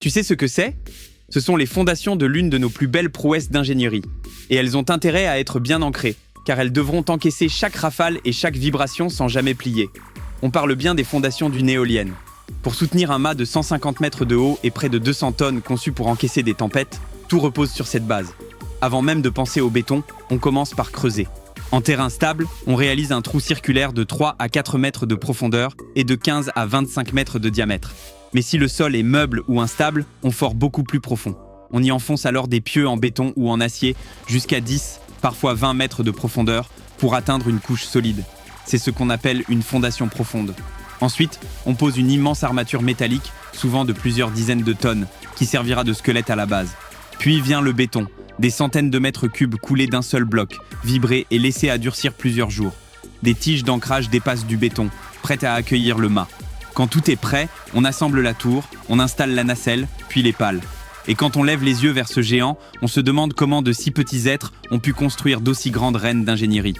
Tu sais ce que c'est? Ce sont les fondations de l'une de nos plus belles prouesses d'ingénierie. Et elles ont intérêt à être bien ancrées, car elles devront encaisser chaque rafale et chaque vibration sans jamais plier. On parle bien des fondations d'une éolienne. Pour soutenir un mât de 150 mètres de haut et près de 200 tonnes conçu pour encaisser des tempêtes, tout repose sur cette base. Avant même de penser au béton, on commence par creuser. En terrain stable, on réalise un trou circulaire de 3 à 4 mètres de profondeur et de 15 à 25 mètres de diamètre. Mais si le sol est meuble ou instable, on fore beaucoup plus profond. On y enfonce alors des pieux en béton ou en acier jusqu'à 10, parfois 20 mètres de profondeur pour atteindre une couche solide. C'est ce qu'on appelle une fondation profonde. Ensuite, on pose une immense armature métallique, souvent de plusieurs dizaines de tonnes, qui servira de squelette à la base. Puis vient le béton, des centaines de mètres cubes coulés d'un seul bloc, vibrés et laissés à durcir plusieurs jours. Des tiges d'ancrage dépassent du béton, prêtes à accueillir le mât. Quand tout est prêt, on assemble la tour, on installe la nacelle, puis les pales. Et quand on lève les yeux vers ce géant, on se demande comment de si petits êtres ont pu construire d'aussi grandes reines d'ingénierie.